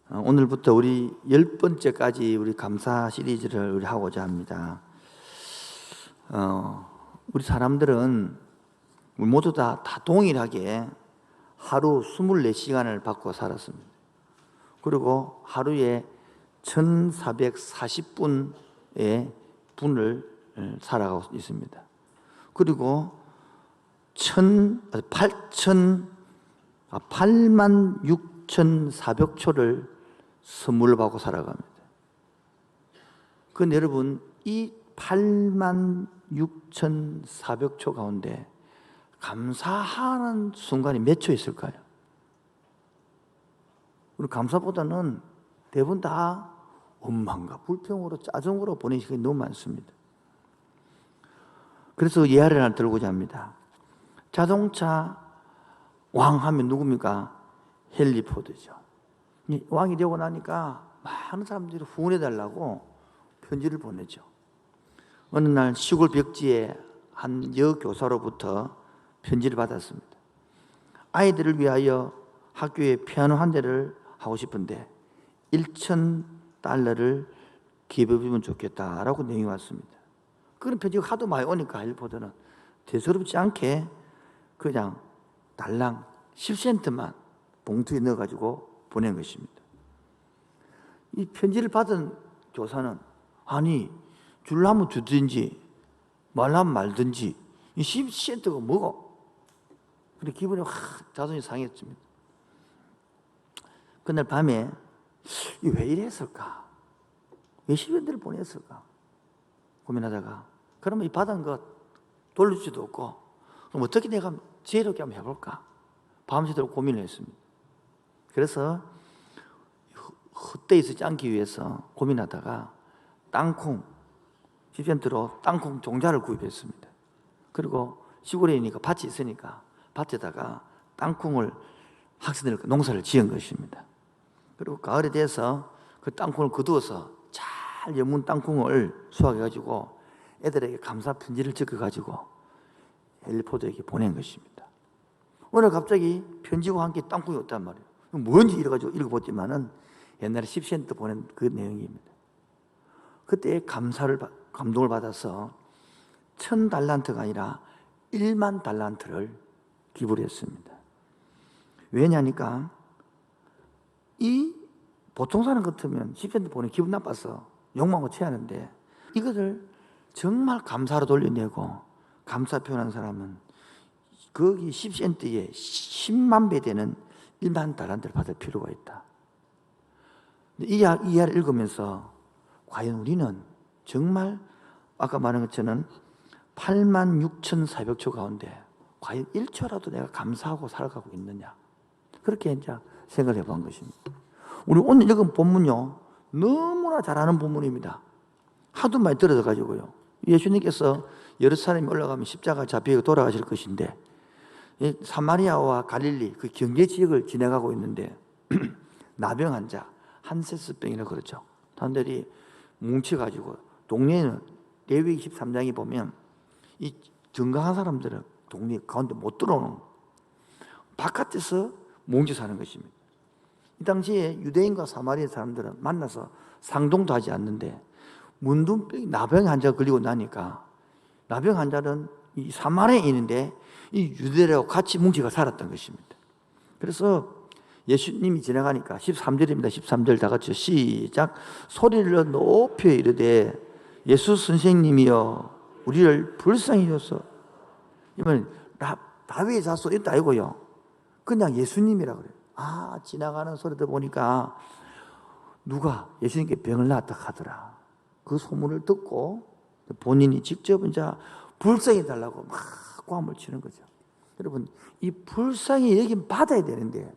오늘부터 우리 10번째까지 우리 감사 시리즈를 우리 하고자 합니다. 우리 사람들은 모두 다 동일하게 하루 24시간을 받고 살았습니다. 그리고 하루에 1440분의 분을 살아가고 있습니다. 그리고 86,400초를 선물을 받고 살아갑니다. 그런데 여러분, 이 86,400초 가운데 감사하는 순간이 몇 초 있을까요? 우리 감사보다는 대부분 다 원망과 불평으로 짜증으로 보내는 시간이 너무 많습니다. 그래서 예화를 하나 들고자 합니다. 자동차 왕 하면 누굽니까? 헨리 포드죠. 왕이 되고 나니까 많은 사람들이 후원해달라고 편지를 보내죠. 어느 날 시골 벽지에 한 여교사로부터 편지를 받았습니다. 아이들을 위하여 학교에 피아노 한 대를 하고 싶은데 1,000달러를 기부해주면 좋겠다라고 내용이 왔습니다. 그런 편지가 하도 많이 오니까 헨리 포드는 대수롭지 않게 그냥 달랑 10센트만 봉투에 넣어가지고 보낸 것입니다. 이 편지를 받은 교사는 아니 주려면 주든지 말하면 말든지 이 10센트가 뭐고? 그래 기분이 확 자존이 상했습니다. 그날 밤에 왜 이랬을까? 왜 10센트를 보냈을까? 고민하다가 그러면 이 받은 것 돌릴 수도 없고 그럼 어떻게 내가 지혜롭게 한번 해볼까? 밤새도록 고민을 했습니다. 그래서 헛되이 쓰지 않기 위해서 고민하다가 땅콩 10센트로 땅콩 종자를 구입했습니다. 그리고 시골에 있으니까 밭이 있으니까 밭에다가 땅콩을 학생들 농사를 지은 것입니다. 그리고 가을이 돼서 그 땅콩을 거두어서 잘 여문 땅콩을 수확해가지고 애들에게 감사 편지를 적어가지고 헨리 포드에게 보낸 것입니다. 오늘 갑자기 편지와 함께 땅콩이 왔단 말이에요. 뭔지 이래가지고 읽어봤지만은 옛날에 10센트 보낸 그 내용입니다. 그때 감동을 받아서 1,000달란트가 아니라 1만 달란트를 기부를 했습니다. 왜냐니까 이 보통 사람 같으면 10센트 보내 기분 나빠서 욕망하고 취하는데 이것을 정말 감사로 돌려내고 감사 표현한 사람은 거기 10센트에 10만 배 되는 1만 달란트를 받을 필요가 있다. 이 이야기를 읽으면서 과연 우리는 정말 아까 말한 것처럼 86,400초 가운데 과연 1초라도 내가 감사하고 살아가고 있느냐, 그렇게 이제 생각을 해본 것입니다. 우리 오늘 읽은 본문요 너무나 잘 아는 본문입니다. 하도 많이 들어가지고요. 예수님께서 예루살렘에 올라가면 십자가 잡히고 돌아가실 것인데 사마리아와 갈릴리 그 경계 지역을 지나가고 있는데 나병 환자 한세스병이라고 그러죠. 사람들이 뭉쳐가지고 동네에는 레위기 13장에 보면 이 건강한 사람들은 동네 가운데 못 들어오는 바깥에서 뭉쳐 사는 것입니다. 이 당시에 유대인과 사마리아 사람들은 만나서 상종도 하지 않는데 문둥병 나병 환자가 걸리고 나니까 나병 환자는 이 사마리아인인데 이 유대인하고 같이 뭉치가 살았던 것입니다. 그래서 예수님이 지나가니까 13절입니다. 13절 다 같이 시작. 소리를 높여 이르되 예수 선생님이여 우리를 불쌍히 여서. 이번 다윗의 자손 이것도 아니고요. 그냥 예수님이라 그래요. 지나가는 소리 들어보니까 누가 예수님께 병을 낳았다 하더라. 그 소문을 듣고 본인이 직접 이제 불쌍히 달라고 막 고함을 치는 거죠. 여러분, 이 불쌍히 여긴 받아야 되는데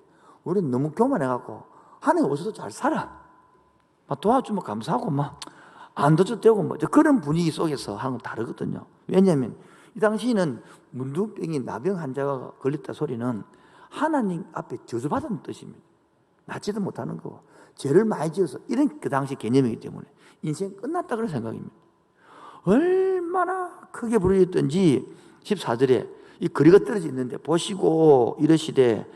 우리는 너무 교만해갖고 하나님 어디서도 잘 살아. 막 도와주면 감사하고 막 안 도와줘도 되고 뭐 그런 분위기 속에서 하는 건 다르거든요. 왜냐하면 이 당시에는 문둥병이 나병 환자가 걸렸다 소리는 하나님 앞에 저주받은 뜻입니다. 낫지도 못하는 거고 죄를 많이 지어서 이런 그 당시 개념이기 때문에 인생 끝났다 그런 생각입니다. 얼마나 크게 부르짖던지 14절에 이 거리가 떨어져 있는데 보시고 이러시되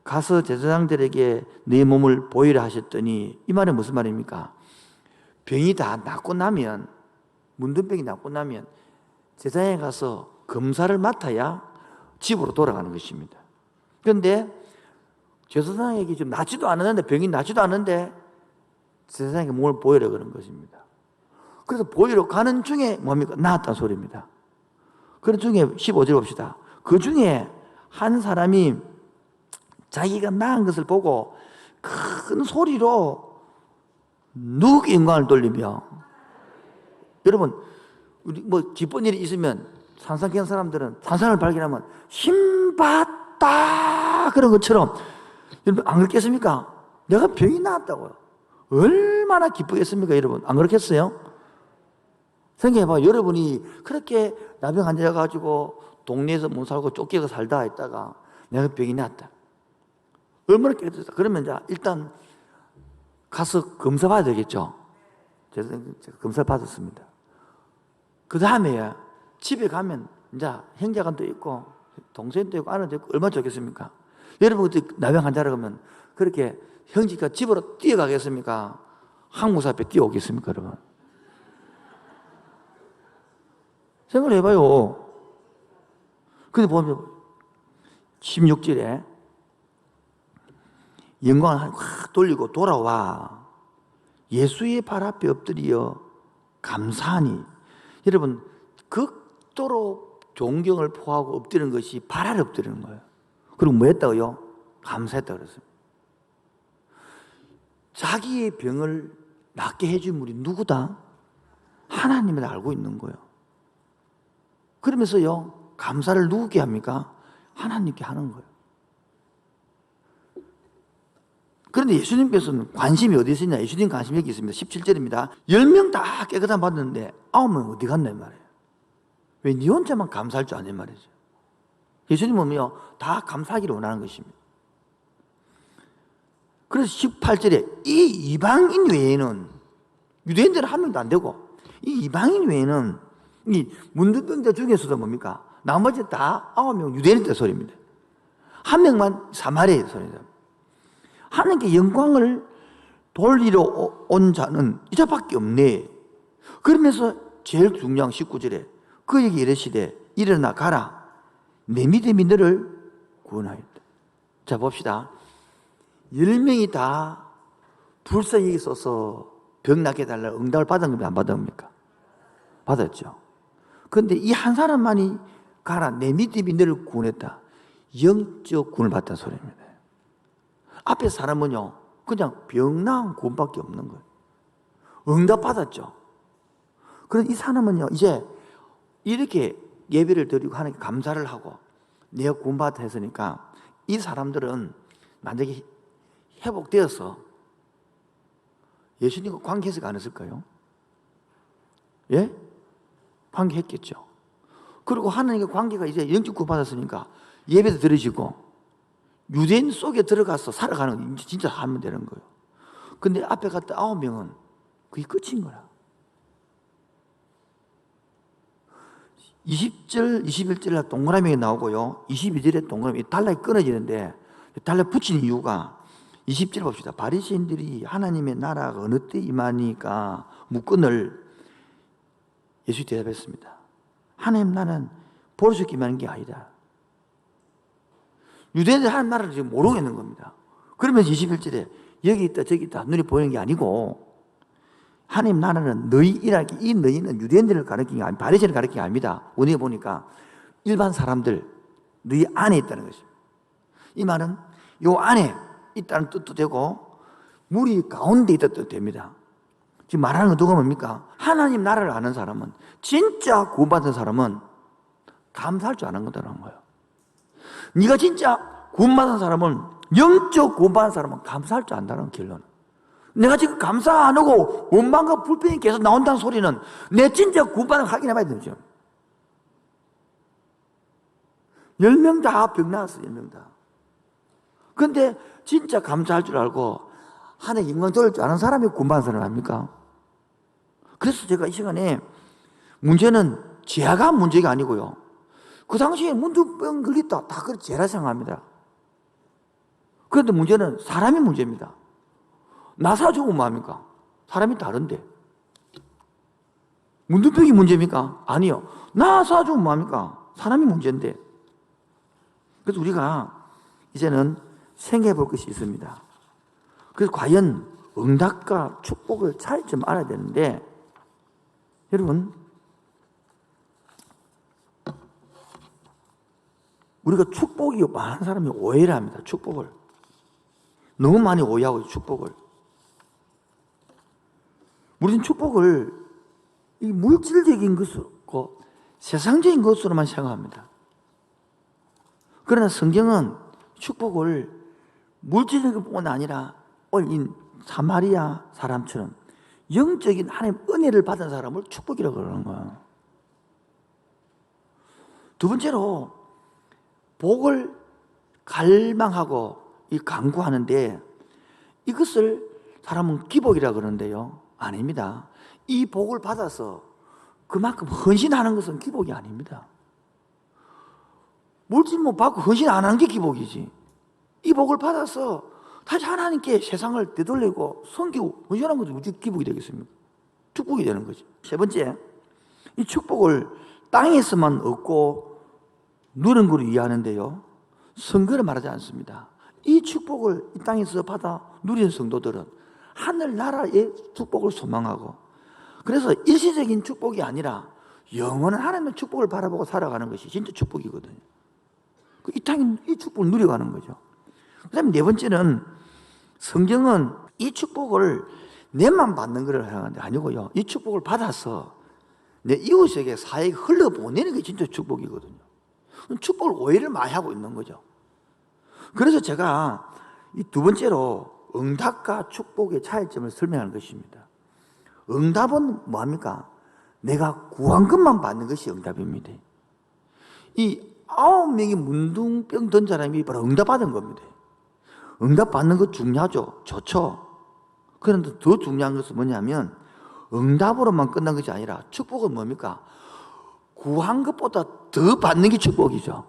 가서 제사장들에게 네 몸을 보이라 하셨더니 이 말은 무슨 말입니까? 병이 다 낫고 나면, 문둥병이 낫고 나면 제사장에 가서 검사를 맡아야 집으로 돌아가는 것입니다. 그런데 제사장에게 좀 낫지도 않았는데, 병이 낫지도 않는데 제사장에게 몸을 보이라 그런 것입니다. 그래서 보이러 가는 중에 뭡니까? 나았다는 소리입니다. 그런 중에 15절 봅시다. 그 중에 한 사람이 자기가 나은 것을 보고 큰 소리로 누구에게 영광을 돌리며, 여러분 우리 뭐 기쁜 일이 있으면 산상케 사람들은 산상을 발견하면 힘받다 그런 것처럼, 여러분 안 그렇겠습니까? 내가 병이 나았다고요. 얼마나 기쁘겠습니까? 여러분 안 그렇겠어요? 생각해봐. 여러분이 그렇게 나병 환자 가지고 동네에서 못 살고 쫓기고 살다 했다가 내가 병이 났다. 얼마나 깨끗했다. 그러면 이제 일단 가서 검사 받아야 되겠죠. 제가 검사 받았습니다. 그 다음에 집에 가면 이제 형제간도 있고 동생도 있고 아내도 있고 얼마나 좋겠습니까? 여러분 그때 나병 환자라 그러면 그렇게 형제가 집으로 뛰어가겠습니까? 항무사 앞에 뛰어오겠습니까, 여러분? 생각을 해봐요. 근데 보면 16절에 영광을 확 돌리고 돌아와 예수의 발 앞에 엎드려 감사하니, 여러분 극도로 존경을 포하고 엎드리는 것이 발 아래 엎드리는 거예요. 그리고 뭐 했다고요? 감사했다고 그랬습니다. 자기의 병을 낫게 해준 분이 누구다? 하나님을 알고 있는 거예요. 그러면서요, 감사를 누구께 합니까? 하나님께 하는 거예요. 그런데 예수님께서는 관심이 어디 있었냐? 예수님 관심이 여기 있습니다. 17절입니다. 10명 다 깨끗한 받았는데 9명 어디 갔나 말이에요. 왜 네 혼자만 감사할 줄 아는 말이죠. 예수님은요, 다 감사하기를 원하는 것입니다. 그래서 18절에 이 이방인 외에는, 유대인들은 한 명도 안 되고 이 이방인 외에는 이 문둥병자 중에서도 뭡니까? 나머지 다 9명 유대인들 소리입니다. 한 명만 사마리아의 소리입니다. 하나님께 영광을 돌리러 온 자는 이자밖에 없네. 그러면서 제일 중요한 19절에 그에게 이르시되 일어나 가라, 내 믿음이 너를 구원하였다. 자 봅시다. 10명이 다 불쌍히 있어서 병 낫게 해달라고 응답을 받은 겁니까? 안 받은 겁니까? 받았죠. 그런데 이 한 사람만이 가라, 내 믿음이 너를 구원했다. 영적 구원을 받았다는 소리입니다. 앞에 사람은요, 그냥 병 나은 구원밖에 없는 거예요. 응답 받았죠. 그런데 이 사람은요, 이제 이렇게 예배를 드리고 하나님께 감사를 하고 내가 구원받았다 했으니까 이 사람들은 만약에 회복되어서 예수님과 관계해서가 안 했을까요? 예? 관계했겠죠. 그리고 하나님과 관계가 이제 영적 구원받았으니까 예배도 드리시고 유대인 속에 들어가서 살아가는 거 진짜 하면 되는 거예요. 근데 앞에 갔다 9명은 그게 끝인 거야. 20절, 21절에 동그라미가 나오고요. 22절에 동그라미 달락이 끊어지는데 달락 붙인 이유가 20절 봅시다. 바리새인들이 하나님의 나라가 어느 때 임하니까 묻건을 예수 대답했습니다. 하나님 나라는 보여주기만 하는 게 아니다. 유대인들 하나님 나라를 지금 모르겠는 겁니다. 그러면서 21절에 여기 있다 저기 있다 눈에 보이는 게 아니고 하나님 나라는 너희이라기, 이 너희는 유대인들을 가리키는 게 아닙니다. 바리새인을 가리키는 게 아닙니다. 오늘 보니까 일반 사람들 너희 안에 있다는 것입니다. 이 말은 요 안에 있다는 뜻도 되고 무리 가운데 있다는 뜻도 됩니다. 지금 말하는 건 누가 뭡니까? 하나님 나라를 아는 사람은, 진짜 구원받은 사람은 감사할 줄 아는 거다라는 거예요. 네가 진짜 구원받은 사람은, 영적 구원받은 사람은 감사할 줄 안다는 결론. 내가 지금 감사 안 하고 원망과 불평이 계속 나온다는 소리는 내 진짜 구원받은 걸 확인해봐야 되죠. 10명 다 병 나왔어, 10명 다. 근데 진짜 감사할 줄 알고 하나님 영광 돌릴 줄 아는 사람이 구원받은 사람 아닙니까? 그래서 제가 이 시간에 문제는 죄가 문제가 아니고요. 그 당시에 문둥병 걸렸다 다 그렇게 죄라 생각합니다. 그런데 문제는 사람이 문제입니다. 나 사주면 뭐합니까? 사람이 다른데. 문둥병이 문제입니까? 아니요. 나 사주면 뭐합니까? 사람이 문제인데. 그래서 우리가 이제는 생각해 볼 것이 있습니다. 그래서 과연 응답과 축복을 차이점 알아야 되는데, 여러분, 우리가 축복이 많은 사람이 오해를 합니다. 축복을. 너무 많이 오해하고 있어요, 축복을. 우리는 축복을 이 물질적인 것으로, 세상적인 것으로만 생각합니다. 그러나 성경은 축복을 물질적인 것뿐만 아니라 이 사마리아 사람처럼 영적인 하나님 은혜를 받은 사람을 축복이라고 그러는 거예요. 두 번째로 복을 갈망하고 간구하는데 이것을 사람은 기복이라고 그러는데요. 아닙니다. 이 복을 받아서 그만큼 헌신하는 것은 기복이 아닙니다. 물질 못 받고 헌신 안 하는 게 기복이지. 이 복을 받아서 다시 하나님께 세상을 되돌리고 섬기고 헌신하는 것도 우리 기복이 되겠습니까? 축복이 되는 거지. 세 번째, 이 축복을 땅에서만 얻고 누리는 걸 이해하는데요. 성경을 말하지 않습니다. 이 축복을 이 땅에서 받아 누리는 성도들은 하늘나라의 축복을 소망하고, 그래서 일시적인 축복이 아니라 영원한 하나님의 축복을 바라보고 살아가는 것이 진짜 축복이거든요. 이 땅에 이 축복을 누려가는 거죠. 그 다음에 네 번째는 성경은 이 축복을 내만 받는 것을 하는데 아니고요. 이 축복을 받아서 내 이웃에게 사회에 흘러보내는 게 진짜 축복이거든요. 축복을 오해를 많이 하고 있는 거죠. 그래서 제가 이 두 번째로 응답과 축복의 차이점을 설명하는 것입니다. 응답은 뭐합니까? 내가 구한 것만 받는 것이 응답입니다. 이 9명이 문둥병 든 사람이 바로 응답받은 겁니다. 응답받는 것 중요하죠. 좋죠. 그런데 더 중요한 것은 뭐냐면 응답으로만 끝난 것이 아니라 축복은 뭡니까? 구한 것보다 더 받는 게 축복이죠.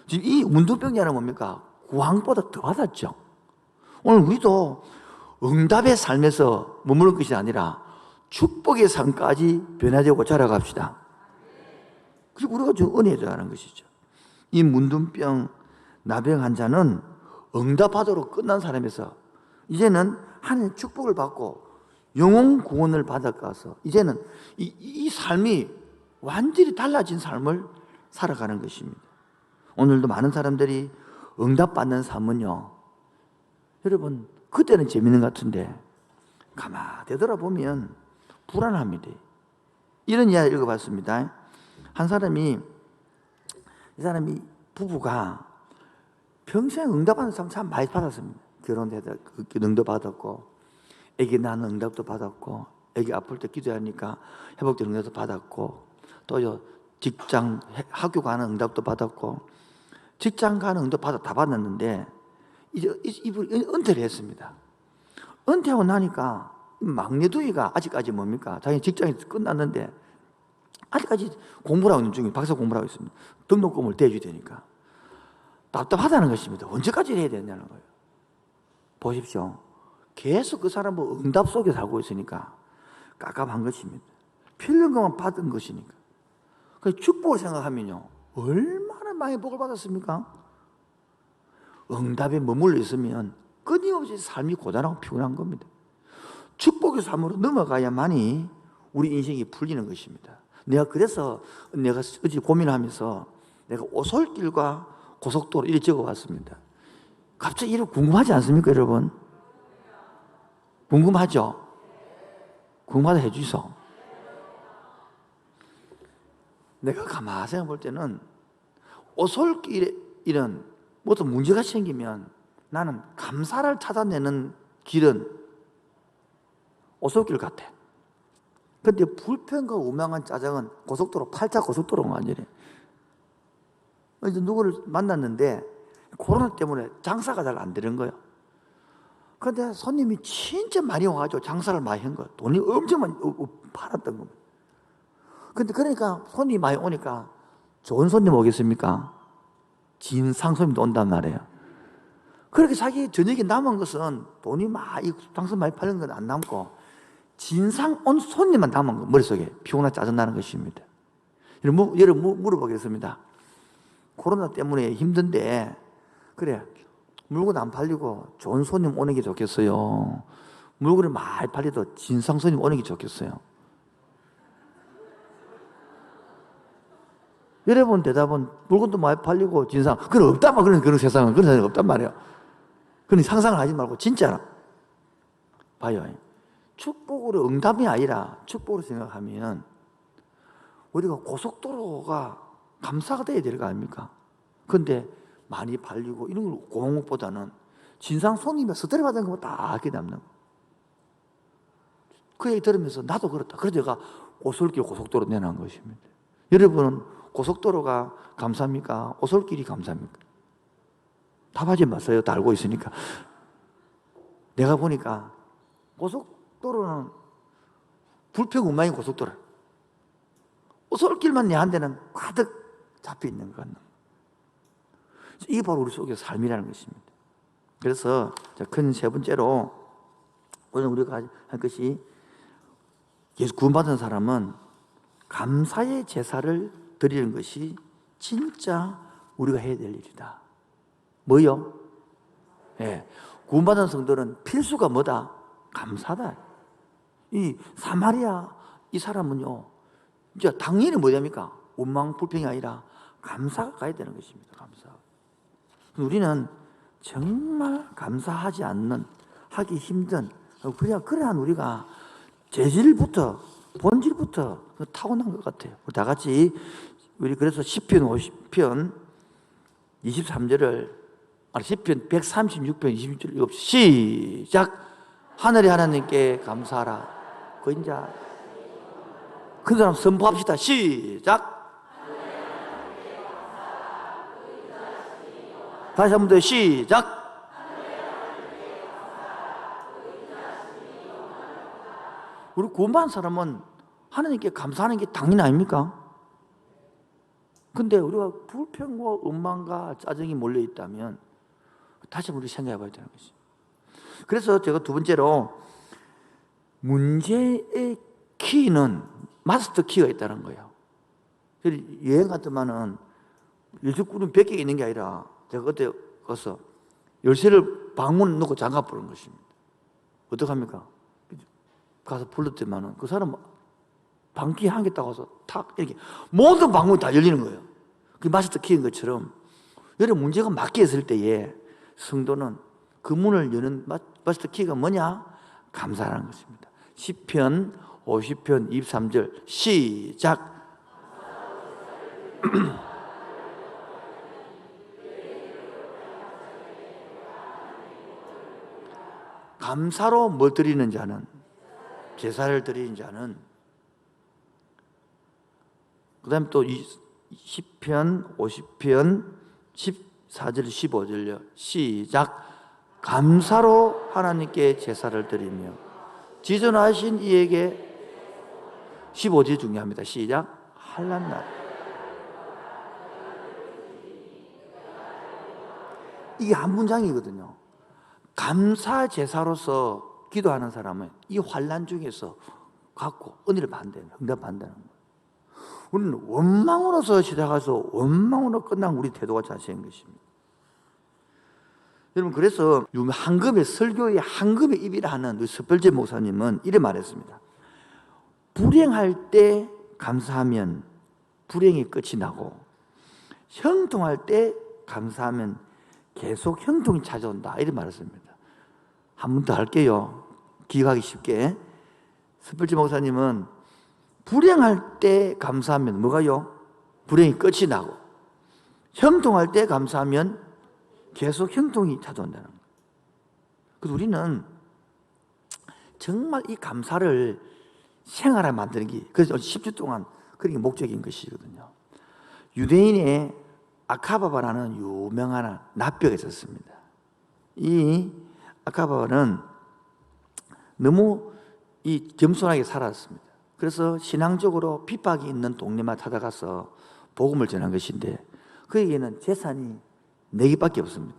지금 이 문둥병자는 뭡니까? 구한 것보다 더 받았죠. 오늘 우리도 응답의 삶에서 머무는 것이 아니라 축복의 삶까지 변화되고 자라갑시다. 그리고 우리가 좀 은혜를 하는 것이죠. 이 문둥병 나병 환자는 응답하도록 끝난 사람에서 이제는 하나님의 축복을 받고 영혼 구원을 받아가서 이제는 이 삶이 완전히 달라진 삶을 살아가는 것입니다. 오늘도 많은 사람들이 응답받는 삶은요, 여러분 그때는 재밌는 것 같은데 가만히 되돌아보면 불안합니다. 이런 이야기 읽어봤습니다. 한 사람이, 이 사람이 부부가 평생 응답하는 사람 참 많이 받았습니다. 결혼해서 응답 받았고, 애기 낳는 응답도 받았고, 애기 아플 때 기도하니까 회복되는 응답도 받았고, 또 직장 학교 가는 응답도 받았고, 직장 가는 응답 다 받았는데 이제 이분이 은퇴를 했습니다. 은퇴하고 나니까 막내두이가 아직까지 뭡니까? 자기 직장이 끝났는데 아직까지 공부를 하고 있는 중에 박사 공부를 하고 있습니다. 등록금을 대줘야 되니까 답답하다는 것입니다. 언제까지 해야 되냐는 거예요. 보십시오. 계속 그 사람은 응답 속에 살고 있으니까 깝깝한 것입니다. 필요한 것만 받은 것이니까. 그 축복을 생각하면요, 얼마나 많이 복을 받았습니까? 응답에 머물러 있으면 끊임없이 삶이 고단하고 피곤한 겁니다. 축복의 삶으로 넘어가야만이 우리 인생이 풀리는 것입니다. 그래서 내가 어제 고민하면서 내가 오솔길과 고속도로 이렇게 적어왔습니다. 갑자기 이렇게 궁금하지 않습니까, 여러분? 궁금하죠? 궁금하다 해주소. 내가 가만히 생각해 볼 때는 오솔길에 이런 어떤 문제가 생기면 나는 감사를 찾아내는 길은 오솔길 같아. 근데 불평과 우망한 짜증은 고속도로, 8차 고속도로가 아니래. 이제 누구를 만났는데 코로나 때문에 장사가 잘 안 되는 거예요. 근데 손님이 진짜 많이 와가지고 장사를 많이 한 거예요. 돈이 엄청 많이 팔았던 겁니다. 근데 그러니까 손님이 많이 오니까 좋은 손님 오겠습니까? 진상 손님도 온단 말이에요. 그렇게 자기 저녁에 남은 것은 돈이 이 당선 많이 팔린 건 안 남고 진상 온 손님만 남은 거 머릿속에 피곤하고 짜증나는 것입니다. 여러분 물어보겠습니다. 코로나 때문에 힘든데 그래 물건 안 팔리고 좋은 손님 오는 게 좋겠어요? 물건이 많이 팔려도 진상 손님 오는 게 좋겠어요? 여러분 대답은 물건도 많이 팔리고 진상 그건 없단 말이에요. 그런 세상은 그런 세상은 없단 말이에요. 그런 상상을 하지 말고 진짜로 봐요. 축복으로 응답이 아니라 축복으로 생각하면 우리가 고속도로가 감사가 돼야 될 거 아닙니까? 근데 많이 팔리고 이런 걸 고목보다는 진상 손님이 스트레스 받은 거 다 알게 남는 거. 그 얘기 들으면서 나도 그렇다. 그래서 제가 오솔길 고속도로 내놓은 것입니다. 여러분은 고속도로가 감사합니까? 오솔길이 감사합니까? 답하지 마세요. 다 알고 있으니까. 내가 보니까 고속도로는 불평 고속도로. 오솔길만 내한 데는 가득 잡혀 있는 것. 이게 바로 우리 속의 삶이라는 것입니다. 그래서 큰 세 번째로 오늘 우리가 할 것이 예수 구원받은 사람은 감사의 제사를 드리는 것이 진짜 우리가 해야 될 일이다. 뭐요? 예. 구원받은 성도는 필수가 뭐다? 감사다. 이 사마리아 이 사람은요, 이제 당연히 뭐냐니까? 원망 불평이 아니라 감사가 가야 되는 것입니다. 감사. 우리는 정말 감사하지 않는, 하기 힘든, 그래야 우리가 재질부터, 본질부터 타고난 것 같아요. 다 같이, 우리 그래서 시편 50편 23절을, 시편 136편 26절 읽읍시다. 시작! 하늘의 하나님께 감사하라. 그 이제, 큰 사람 선포합시다. 시작! 다시 한 번 더 시작! 우리 구원받은 사람은 하나님께 감사하는 게 당연 아닙니까? 근데 우리가 불평과 원망과 짜증이 몰려있다면 다시 우리 생각해 봐야 되는 것이죠. 그래서 제가 두 번째로 문제의 키는 마스터 키가 있다는 거예요. 여행 갔더만은 예수꾼은 100개가 있는 게 아니라 제가 그때 가서 열쇠를 방문 놓고 장갑 보는 것입니다. 어떡합니까? 가서 불렀더만은 그 사람 방키 한 개 따가서 탁 이렇게 모든 방문이 다 열리는 거예요. 그 마스터 키인 것처럼 여러분 문제가 맞게 있을 때에 성도는 그 문을 여는 마스터 키가 뭐냐? 감사라는 것입니다. 시편 50편 23절 시작! 감사로 뭘 드리는 자는, 제사를 드리는 자는, 그 다음에 또 시편 50편 14절 15절요 시작! 감사로 하나님께 제사를 드리며 지존하신 이에게 15절 중요합니다. 시작! 한란날. 이게 한 문장이거든요. 감사 제사로서 기도하는 사람은 이 환난 중에서 갖고 은혜를 받는다는, 응답받는다는 거예요. 우리는 원망으로서 시작해서 원망으로 끝난 우리 태도가 자세한 것입니다. 여러분, 그래서 한금의 설교의 한금의 입이라 하는 우리 스펄전 목사님은 이렇게 말했습니다. 불행할 때 감사하면 불행이 끝이 나고 형통할 때 감사하면 계속 형통이 찾아온다. 이렇게 말했습니다. 한 번 더 할게요. 기억하기 쉽게. 스펄전 목사님은 불행할 때 감사하면 뭐가요? 불행이 끝이 나고 형통할 때 감사하면 계속 형통이 찾아온다는 거예요. 그래서 우리는 정말 이 감사를 생활에 만드는 게, 그래서 10주 동안 그런 게 목적인 것이거든요. 유대인의 아카바바라는 유명한 납벽이 있었습니다. 이 아카바바는 너무 겸손하게 살았습니다. 그래서 신앙적으로 핍박이 있는 동네만 찾아가서 복음을 전한 것인데 그에게는 재산이 4개밖에 없습니다.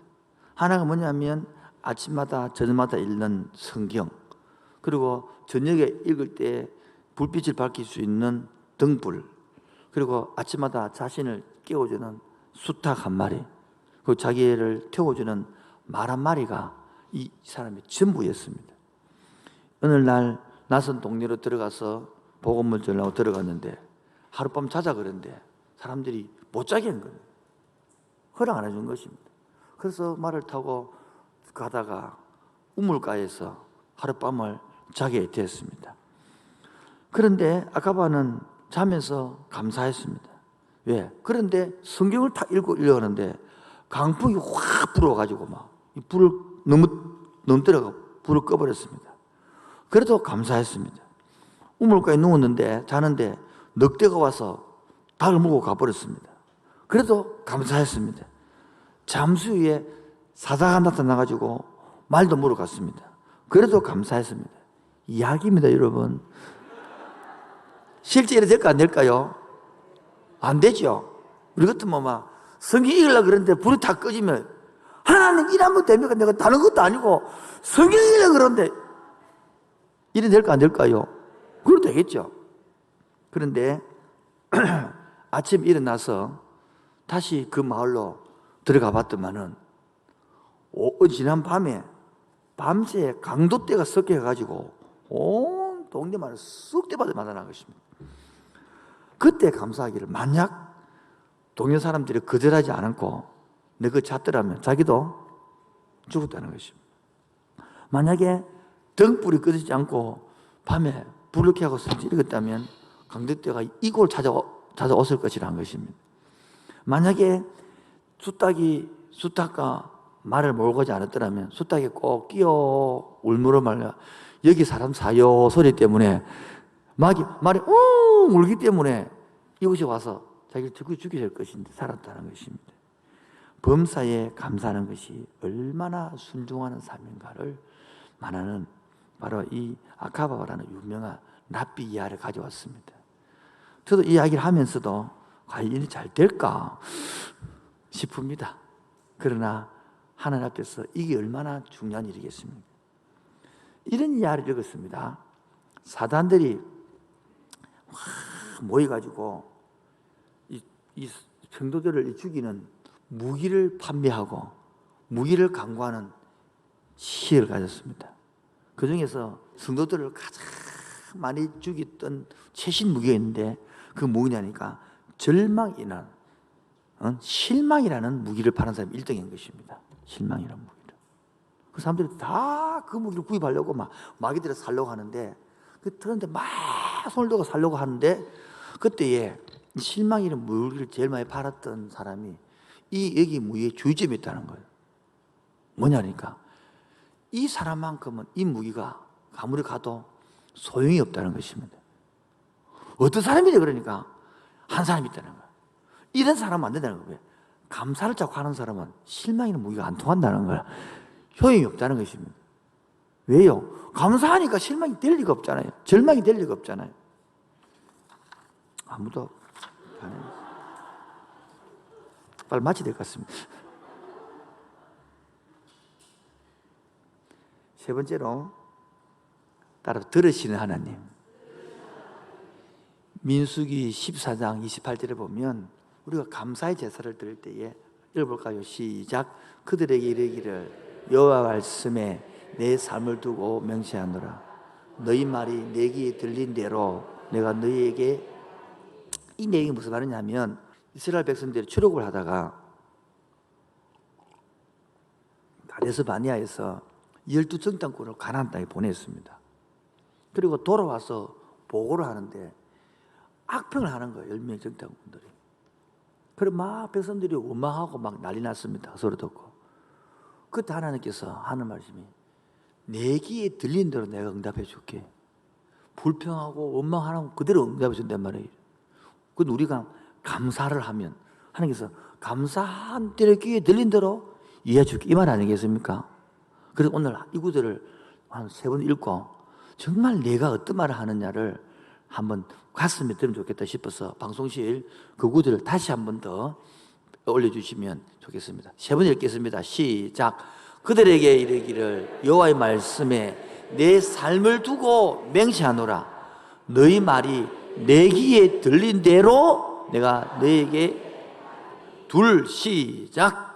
하나가 뭐냐면 아침마다 저녁마다 읽는 성경, 그리고 저녁에 읽을 때 불빛을 밝힐 수 있는 등불, 그리고 아침마다 자신을 깨워주는 수탉 한 마리, 그리고 자기를 태워주는 말 한 마리가 이 사람의 전부였습니다. 어느 날 낯선 동네로 들어가서 복음을 전하고 들어갔는데 하룻밤 자자 그런데 사람들이 못 자게 한 거예요. 허락 안 해준 것입니다. 그래서 말을 타고 가다가 우물가에서 하룻밤을 자게 됐습니다. 그런데 아카바는 자면서 감사했습니다. 왜? 그런데 성경을 다 읽으려고 하는데 강풍이 확 불어가지고 막 불을 넘들어가 불을 꺼버렸습니다. 그래도 감사했습니다. 우물가에 누웠는데 자는데 늑대가 와서 닭을 물고 가버렸습니다. 그래도 감사했습니다. 잠시 후에 사자가 나타나가지고 말도 물어갔습니다. 그래도 감사했습니다. 이야기입니다, 여러분. 실제 이래 될까 안 될까요? 안 되죠. 우리 같으면 막 성경 읽으려고 그러는데 불이 다 꺼지면 하나님 일하면 됩니까? 내가 다른 것도 아니고 성경 읽으려고 그러는데 이래 될까 안 될까요? 그래도 되겠죠. 그런데 아침 일어나서 다시 그 마을로 들어가 봤더만은 지난 밤에 밤새 강도떼가 섞여가지고 온 동네만을 쑥 대받아 맞아난 것입니다. 그때 감사하기를, 만약 동네 사람들이 거절하지 않았고 내가 잤더라면 자기도 죽었다는 것입니다. 만약에 등불이 꺼지지 않고 밤에 불을 켜고 읽었다면 강도떼가 이곳을 찾아왔을 것이라는 것입니다. 만약에 수탉과 말을 몰고 가지 않았더라면 수탉이 꼭 끼어 울므러 말려 여기 사람 사요 소리 때문에 말이 울기 때문에 이곳에 와서 자기를 죽이게 될 것인데 살았다는 것입니다. 범사에 감사하는 것이 얼마나 순종하는 삶인가를 말하는 바로 이 아카바라는 유명한 랍비 이야기를 가져왔습니다. 저도 이 이야기를 하면서도 과연 일이 잘 될까 싶습니다. 그러나 하나님 앞에서 이게 얼마나 중요한 일이겠습니까? 이런 이야기를 읽었습니다. 사단들이 모여가지고 이 성도들을 죽이는 무기를 판매하고 무기를 강구하는 시를 가졌습니다. 그 중에서 성도들을 가장 많이 죽였던 최신 무기가 있는데 그 무기냐니까 절망이나 실망이라는 무기를 파는 사람이 1등인 것입니다. 실망이라는 무기를. 그 사람들이 다 그 무기를 구입하려고 막 마귀들을 살려고 하는데 그런데 막 손을 들고 살려고 하는데 그때에 실망이라는 무기를 제일 많이 팔았던 사람이 여기 무기의 주의점이 있다는 거예요. 뭐냐니까 이 사람만큼은 이 무기가 아무리 가도 소용이 없다는 것입니다. 어떤 사람이래 그러니까 한 사람이 있다는 거예요. 이런 사람은 안 된다는 거예요. 감사를 자꾸 하는 사람은 실망이라는 무기가 안 통한다는 거예요. 효용이 없다는 것입니다. 왜요? 감사하니까 실망이 될 리가 없잖아요. 절망이 될 리가 없잖아요. 아무도 안 해요. 빨리 마쳐야 될 것 같습니다. 세 번째로 따라 들으시는 하나님. 민수기 14장 28절에 보면 우리가 감사의 제사를 드릴 때에 읽어볼까요? 시작. 그들에게 이르기를 여호와 말씀에 내 삶을 두고 명시하노라. 너희 말이 내 귀에 들린 대로 내가 너희에게, 이 내용이 무슨 말이냐면 이스라엘 백성들이 출애굽을 하다가 가데스 바네아에서 12정탐꾼을 가나안 땅에 보냈습니다. 그리고 돌아와서 보고를 하는데 악평을 하는 거예요. 10명의 정탐꾼들이. 그래 막 백성들이 원망하고 막 난리 났습니다. 소리 듣고. 그때 하나님께서 하는 말씀이 내 귀에 들린 대로 내가 응답해 줄게. 불평하고 원망하는 그대로 응답해 준단 말이에요. 근데 우리가 감사를 하면 하나님께서 감사한 대로 귀에 들린 대로 이해해 줄게. 이 말 아니겠습니까? 그래서 오늘 이 구절을 한 3번 읽고 정말 내가 어떤 말을 하느냐를 한번 가슴에 들으면 좋겠다 싶어서 방송실 그 구절을 다시 한 번 더 올려주시면 좋겠습니다. 세 번 읽겠습니다. 시작. 그들에게 이르기를 여호와의 말씀에 내 삶을 두고 맹세하노라. 너희 말이 내 귀에 들린 대로 내가 너에게 시작.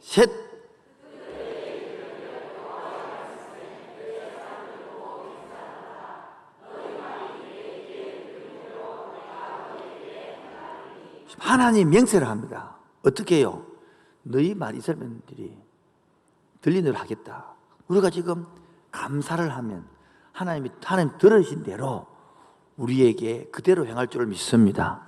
셋. 하나님 맹세를 합니다. 어떻게 해요? 너희 말 이스라엘들이 들리는 대로 하겠다. 우리가 지금 감사를 하면 하나님 들으신 대로 우리에게 그대로 행할 줄 믿습니다.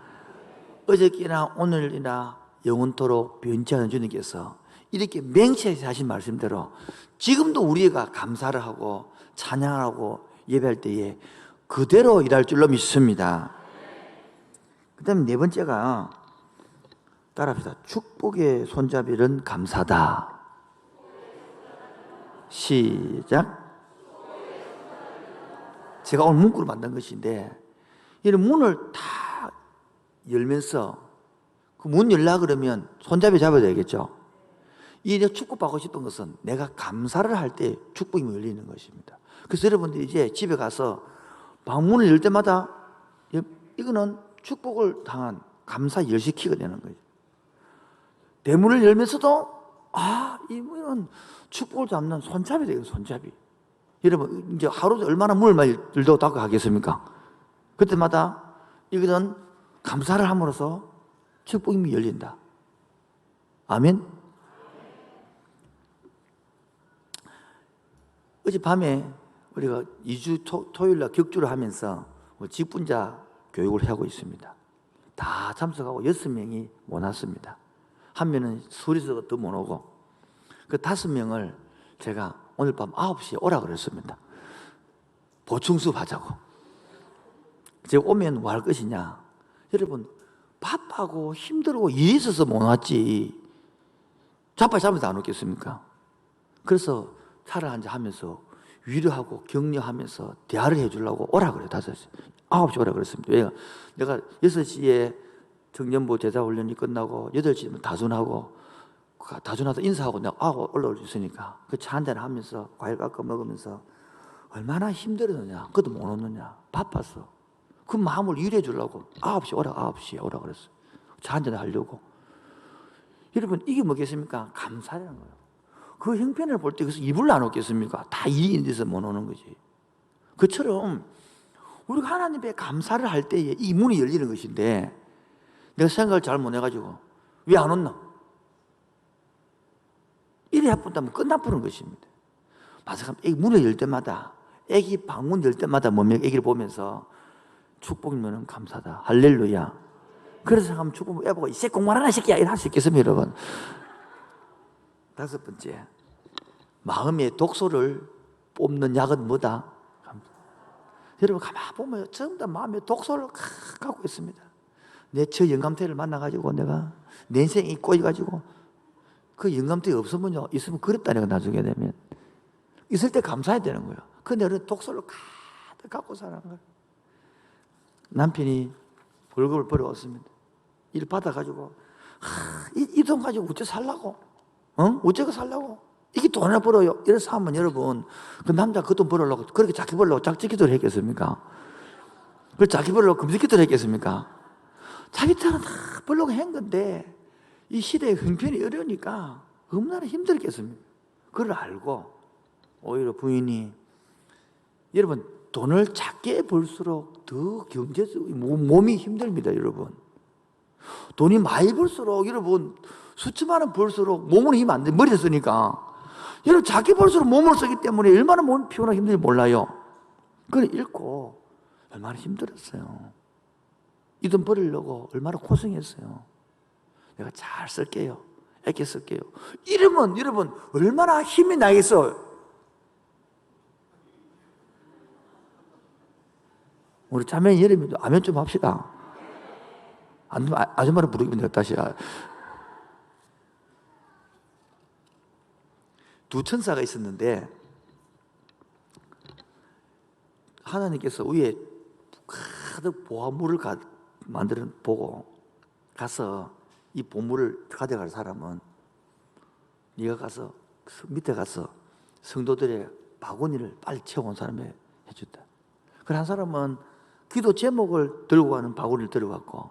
어저께나 오늘이나 영원토록 변치 않은 주님께서 이렇게 맹세해서 하신 말씀대로 지금도 우리가 감사를 하고 찬양하고 예배할 때에 그대로 일할 줄로 믿습니다. 그 다음에 네 번째가 따라합시다. 축복의 손잡이는 감사다. 시작. 제가 오늘 문구를 만든 것인데 이런 문을 다 열면서 그 문 열라 그러면 손잡이 잡아야 되겠죠. 이 축복받고 싶은 것은 내가 감사를 할 때 축복이 열리는 것입니다. 그래서 여러분들이 이제 집에 가서 방문을 열 때마다 이거는 축복을 당한 감사 열시키가 되는 거예요. 대문을 열면서도 이분은 축복을 잡는 손잡이 되겠어요. 손잡이. 여러분 이제 하루에 얼마나 문을 많이 열고 닫고 하겠습니까? 그때마다 이거는 감사를 함으로써 축복이 열린다. 아멘. 어젯밤에 우리가 2주 토요일날 격주를 하면서 직분자 교육을 하고 있습니다. 다 참석하고 6명이 못 왔습니다. 한 명은 술에서 더 못 오고 그 5명을 제가 오늘 밤 9시에 오라 그랬습니다. 보충수업 하자고. 제가 오면 뭐 할 것이냐. 여러분 바빠고 힘들고 일이 있어서 못 왔지 자빠이 잠에도 안 오겠습니까? 그래서 차를 한잔 하면서 위로하고 격려하면서 대화를 해주려고 오라 그래요. 5시 9시 오라 그랬습니다. 왜요? 내가 6시에 청년부 제자훈련이 끝나고 8시면 다순하고 다순하다 인사하고 내가 올라올 수 있으니까 그 차 한잔 하면서 과일 깎아 먹으면서 얼마나 힘들었느냐. 그것도 못 오느냐. 바빴어. 그 마음을 위로해 주려고 9시에 오라 그랬어요. 차 한잔 하려고. 여러분 이게 뭐겠습니까? 감사라는 거예요. 그 형편을 볼 때 그래서 이불 안 오겠습니까? 다 일이 있어서 못 오는 거지. 그처럼 우리가 하나님께 감사를 할 때에 이 문이 열리는 것인데 내가 생각을 잘 못 해가지고 왜 안 왔나? 이래 해본다면 끝나버리는 것입니다. 맞아. 애기 문을 열 때마다 애기 방문 열 때마다 애기를 보면서 축복이면 감사다. 할렐루야. 그래서 생각하면 축복 애보고 이 새끼 공부하나 새끼야 이럴 수 있겠습니까 여러분? 5번째, 마음의 독소를 뽑는 약은 뭐다? 여러분 가만히 보면 전부 다 마음의 독소를 갖고 있습니다. 내 저 영감태를 만나가지고 내가 내 인생이 꼬여가지고 그 영감태 없으면요 있으면 그립다 내가 나중에 되면 있을 때 감사해야 되는 거예요. 근데 우리는 독소를 가득 갖고 사는 거예요. 남편이 월급을 벌어왔습니다. 일 받아가지고 이 돈 가지고 어째 살라고? 어째가 살라고? 이게 돈을 벌어요. 이래서 하면 여러분 그 남자 그 돈 벌으려고 그렇게 자기 벌려고 짝짓기들 했겠습니까? 그 자기 벌려고 금짓기들 했겠습니까? 자기 딸은 다 벌려고 한 건데 이 시대의 형편이 어려우니까 얼마나 힘들겠습니까? 그걸 알고 오히려 부인이 여러분 돈을 작게 벌수록 더 경제적 몸이 힘듭니다. 여러분 돈이 많이 벌수록 여러분 수천만 원 벌수록 몸은 힘 안 돼. 머리를 쓰니까 여러분 작게 벌수록 몸을 쓰기 때문에 얼마나 몸이 피곤하고 힘든지 몰라요. 그걸 읽고 얼마나 힘들었어요. 이 돈 벌으려고 얼마나 고생했어요. 내가 잘 쓸게요. 애껴 쓸게요. 이러면 여러분 얼마나 힘이 나겠어요. 우리 자매 여름에도 아멘 좀 합시다. 아줌마를 부르기면 내가 다시. 두 천사가 있었는데 하나님께서 위에 가득 보화물을 만들어 보고 가서 이 보물을 가져갈 사람은 네가 가서 밑에 가서 성도들의 바구니를 빨리 채워온 사람이 해준다. 그래 한 사람은 기도 제목을 들고 가는 바구니를 들고 갔고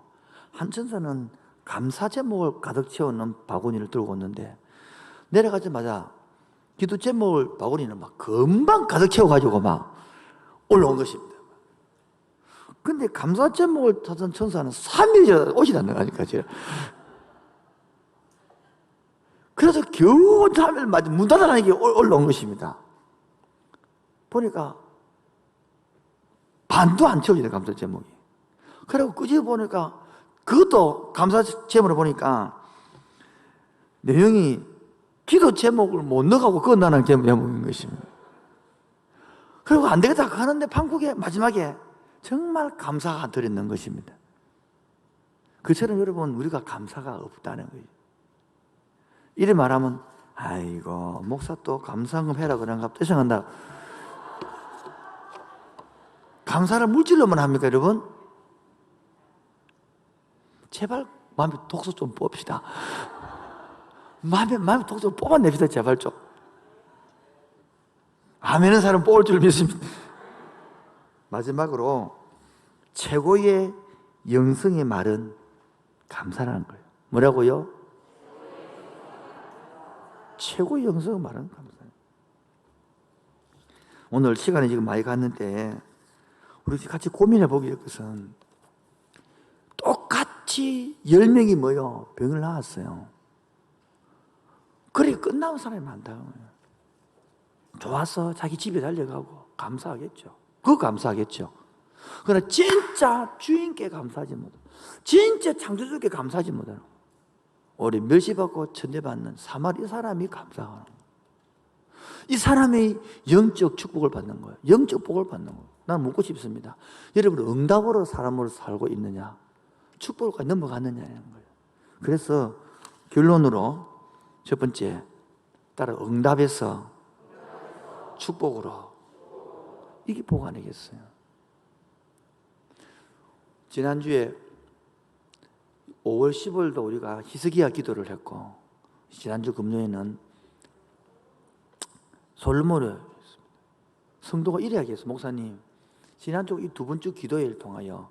한 천사는 감사 제목을 가득 채워놓은 바구니를 들고 왔는데 내려가자마자 기도 제목을 바구니는 막 금방 가득 채워가지고 막 올라온 것입니다. 근데 감사 제목을 타던 천사는 3일이나 오지 않는 거니까 제가. 그래서 겨우 3일 맞아 문 닫아나는 게 올라온 것입니다. 보니까 반도 안 채워지네 감사 제목이. 그리고 끄집어 보니까 그것도 감사 제목을 보니까 내용이 기도 제목을 못 넣어가고 끝나는 제목인 것입니다. 그리고 안 되겠다 하는데 판국에 마지막에 정말 감사가 들어있는 것입니다. 그처럼 여러분 우리가 감사가 없다는 거예요. 이래 말하면 아이고 목사 또 감사금 해라 그런가 뜻한다. 감사를 물질로만 합니까 여러분? 제발 마음에 독소 좀 뽑읍시다. 마음에 독소 좀 뽑아냅시다 제발 좀. 아멘은 사람 뽑을 줄 믿습니다. 마지막으로 최고의 영성의 말은 감사라는 거예요. 뭐라고요? 최고의 영성의 말은 감사예요. 오늘 시간이 지금 많이 갔는데 우리 같이 고민해 보기 할 것은 똑같이 10명이 모여 병을 낳았어요. 그래 끝나온 사람이 많다는 거예요. 좋아서 자기 집에 달려가고 감사하겠죠. 그거 감사하겠죠. 그러나 진짜 주인께 감사하지 못하고 진짜 창조주께 감사하지 못하는 우리 멸시받고 천대받는 사마리 사람이 감사하는 거예요. 이 사람이 영적 축복을 받는 거예요. 영적 복을 받는 거예요. 나는 묻고 싶습니다. 여러분 응답으로 사람으로 살고 있느냐 축복까지 넘어갔느냐는 거예요. 그래서 결론으로 첫 번째 따라 응답에서 축복으로 이게 복 아니겠어요? 지난주에 5월 10월도 우리가 히스기야 기도를 했고 지난주 금요일에는 솔로몬을 성도가 이래야겠어. 목사님 지난주 이 두 번째 기도회를 통하여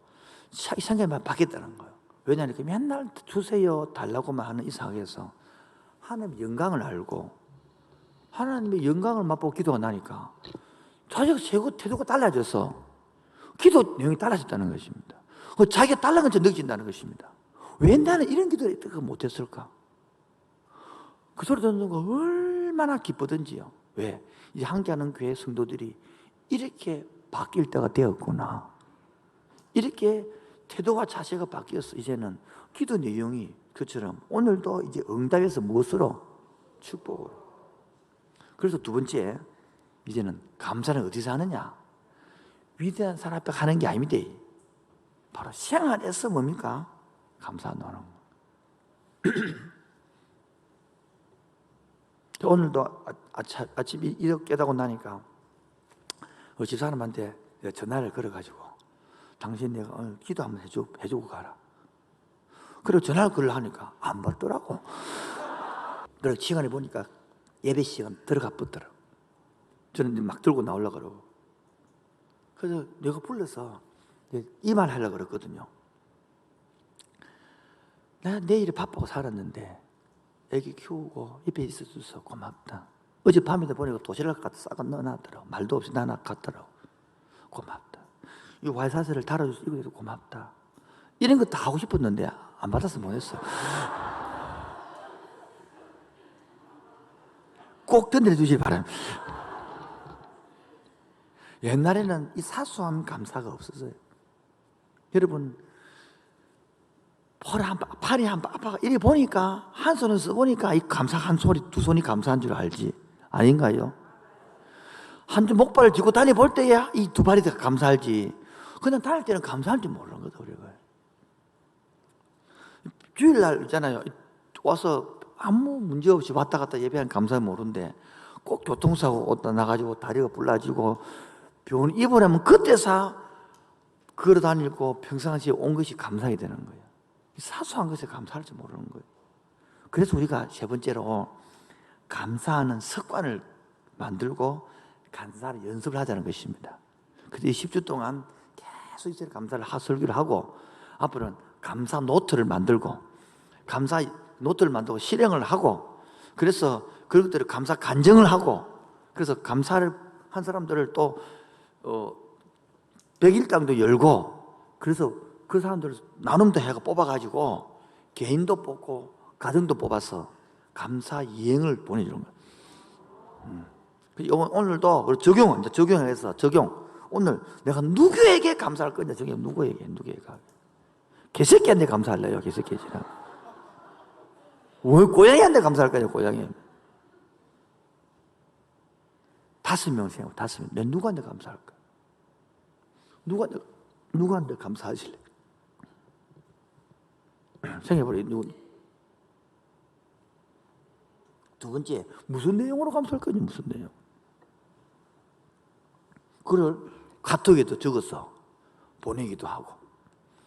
이상하게만 바뀌었다는 거예요. 왜냐하면 맨날 주세요 달라고만 하는 이 상황에서 하나님의 영광을 알고 하나님의 영광을 맛보고 기도가 나니까 자기가 태도가 달라져서 기도 내용이 달라졌다는 것입니다. 자기가 달라진 것처럼 느껴진다는 것입니다. 왜 나는 이런 기도를 못했을까? 그 소리 듣는 거 얼마나 기쁘던지요. 왜? 이제 함께하는 교회 성도들이 이렇게 바뀔 때가 되었구나. 이렇게 태도와 자세가 바뀌었어. 이제는 기도 내용이 그처럼 오늘도 이제 응답에서 무엇으로? 축복으로. 그래서 두 번째, 이제는 감사는 어디서 하느냐? 위대한 사람 앞에 하는 게 아닙니다. 바로 생활에서 뭡니까? 감사하는 거. 오늘도 아침에 이렇게 깨닫고 나니까 집사람한테 전화를 걸어가지고 당신 내가 오늘 기도 한번 해주고 가라. 그리고 전화를 걸으니까 안 받더라고. 그래서 시간에 보니까 예배 시간 들어가 붙더라고. 저는 막 들고 나오려고 그러고. 그래서 내가 불러서 이 말 하려고 그랬거든요. 내가 내일에 바쁘고 살았는데 애기 키우고 옆에 있어줘서 고맙다. 어젯밤에도 보니까 도시락 갖다 싸가 넣어놨더라고. 말도 없이 나갔더라고. 고맙다. 이 활사슬을 달아줘서 이거 해서 고맙다. 이런 거 다 하고 싶었는데 안 받아서 못했어. 꼭 건드려주시기 바랍니다. 옛날에는 이 사소한 감사가 없었어요. 여러분 팔이 한 아파가 이래 보니까 한 손을 써보니까 이 감사 한 소리 두 손이 감사한 줄 알지 아닌가요? 한 주 목발을 쥐고 다녀볼 때야 이 두 발이 더 감사할지 그냥 다닐 때는 감사할 줄 모르는 거다 우리가. 주일날 있잖아요. 와서 아무 문제 없이 왔다 갔다 예배하는 감사는 모르는데 꼭 교통사고 오다 나가지고 다리가 불나지고 병원 입원하면 그때서 걸어 다니고 평상시에 온 것이 감사해야 되는 거예요. 사소한 것에 감사할 줄 모르는 거예요. 그래서 우리가 세 번째로 감사하는 습관을 만들고 감사를 연습을 하자는 것입니다. 그래서 이 10주 동안 계속 이제 감사를 설교를 하고 앞으로는 감사 노트를 만들고 감사 노트를 만들고 실행을 하고 그래서 그것들을 감사 간증을 하고 그래서 감사를 한 사람들을 또 100일당도 열고 그래서 그 사람들을 나눔도 해가 뽑아가지고 개인도 뽑고 가정도 뽑아서 감사 여행을 보내주는 거예요. 오늘도 적용해서 오늘 내가 누구에게 감사할 거냐 누구에게 개새끼한테 감사할래요. 개새끼지랑 왜 고양이한테 감사할 거냐 고양이 5명 생각 5명 내가 누구한테 감사할까? 누구한테 감사하실래? 생각해보래. 두 번째, 무슨 내용으로 감사할 거니? 무슨 내용? 그걸 카톡에도 적어서 보내기도 하고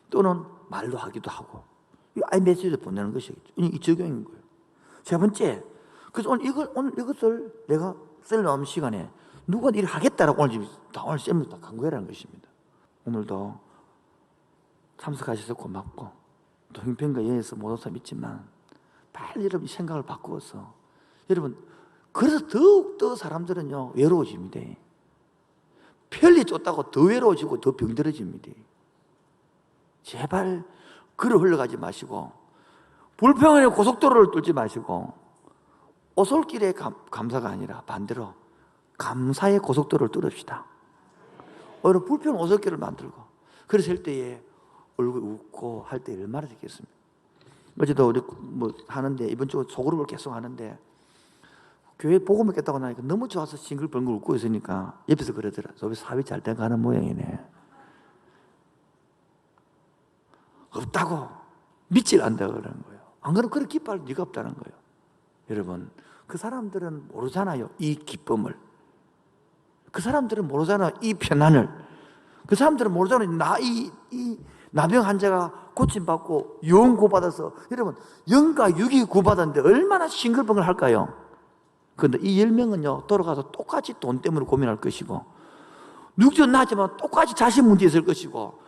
또는 말로 하기도 하고 아이메시지를 보내는 것이겠죠. 이 적용인 거예요. 세 번째, 그래서 오늘 이것을 내가 셀러나온 시간에 누가 일을 하겠다라고 오늘 쌤을 다 강구해라는 것입니다. 오늘도 참석하셔서 고맙고 또 형편과 여에서 못 오서 믿지만 빨리 여러분 생각을 바꾸어서 여러분 그래서 더욱더 사람들은요 외로워집니다. 편리 쫓다고 더 외로워지고 더 병들어집니다. 제발 그를 흘러가지 마시고 불평의 고속도로를 뚫지 마시고 오솔길의 감사가 아니라 반대로 감사의 고속도로를 뚫읍시다. 오히려 불평 오솔길을 만들고 그랬을 때에 얼굴 웃고 할 때 얼마나 좋겠습니까? 어제도 우리 하는데 이번 주 소그룹을 계속 하는데 교회 복음 믿겠다고 나니까 너무 좋아서 싱글벙글 웃고 있으니까 옆에서 그러더라. 저기 사업이 잘 돼가는 모양이네. 없다고 믿질 않다고 그러는 거예요. 안 그러면 그렇게 기뻐할 리가 없다는 거예요. 여러분 그 사람들은 모르잖아요. 이 기쁨을. 그 사람들은 모르잖아요. 이 편안을. 그 사람들은 모르잖아요. 이 나병 환자가 고침받고 영 구받아서 여러분 영과 육이 구받았는데 얼마나 싱글벙글 할까요? 그런데 이 10명은요 돌아가서 똑같이 돈 때문에 고민할 것이고 육체는 나지만 똑같이 자신 문제 있을 것이고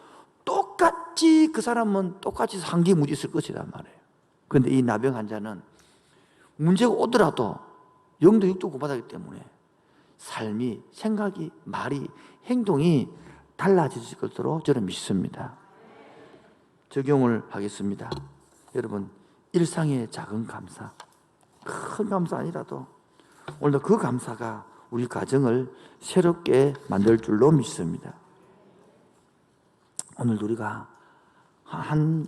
똑같이 그 사람은 똑같이 상기 문제 있을 것이란 말이에요. 그런데 이 나병 환자는 문제가 오더라도 영도 육도 구받았기 때문에 삶이 생각이 말이 행동이 달라질 것으로 저는 믿습니다. 적용을 하겠습니다. 여러분 일상의 작은 감사 큰 감사 아니라도 오늘도 그 감사가 우리 가정을 새롭게 만들 줄로 믿습니다. 오늘 우리가 한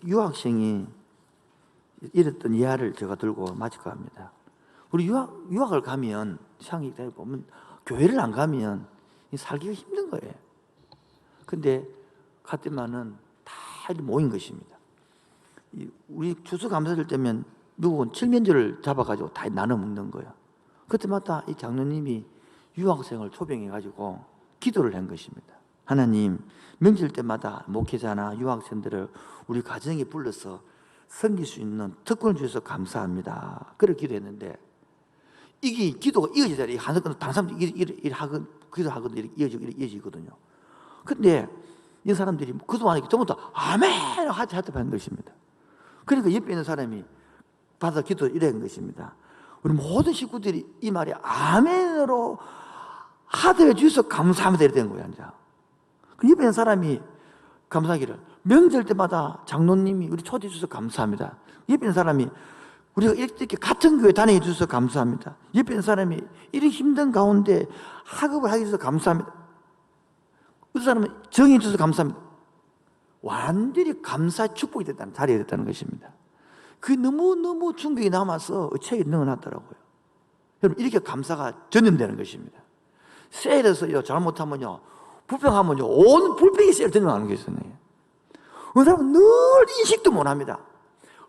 유학생이 이랬던 이야기를 제가 들고 마칠까 합니다. 우리 유학을 가면 시향이 보면 교회를 안 가면 살기가 힘든 거예요. 근데 갔더만은 다 모인 것입니다. 우리 추수감사절 때면 미국은 칠면조를 잡아가지고 다 나눠 먹는 거예요. 그때마다 이 장로님이 유학생을 초빙해가지고 기도를 한 것입니다. 하나님, 명절 때마다 목회자나 유학생들을 우리 가정에 불러서 섬길 수 있는 특권을 주셔서 감사합니다. 그렇게 기도했는데 이게 기도가 이어지잖아요. 다른 사람들이 기도하거든요. 이어지거든요. 근데 이 사람들이 그동안에 전부 다 아멘! 하던 것입니다. 그러니까 옆에 있는 사람이 받아 기도 이런 것입니다. 우리 모든 식구들이 이 말이 아멘으로 하드해 주셔서 감사합니다. 이렇게 된 거예요. 그 옆에 있는 사람이 감사하기를 명절 때마다 장로님이 우리 초대해 주셔서 감사합니다. 옆에 있는 사람이 우리가 이렇게 같은 교회 다니게 해주셔서 감사합니다. 옆에 있는 사람이 이렇게 힘든 가운데 학업을 하게 해주셔서 감사합니다. 그 사람은 정해 주셔서 감사합니다. 완전히 감사 축복이 됐다는 자리가 됐다는 것입니다. 그게 너무너무 충격이 남아서 책에 넣어놨더라고요. 여러분 이렇게 감사가 전염되는 것입니다. 세일해서요 잘못하면요 불평하면요 온 불평이 세일 전염하는 것이잖아요. 그 사람은 늘 인식도 못합니다.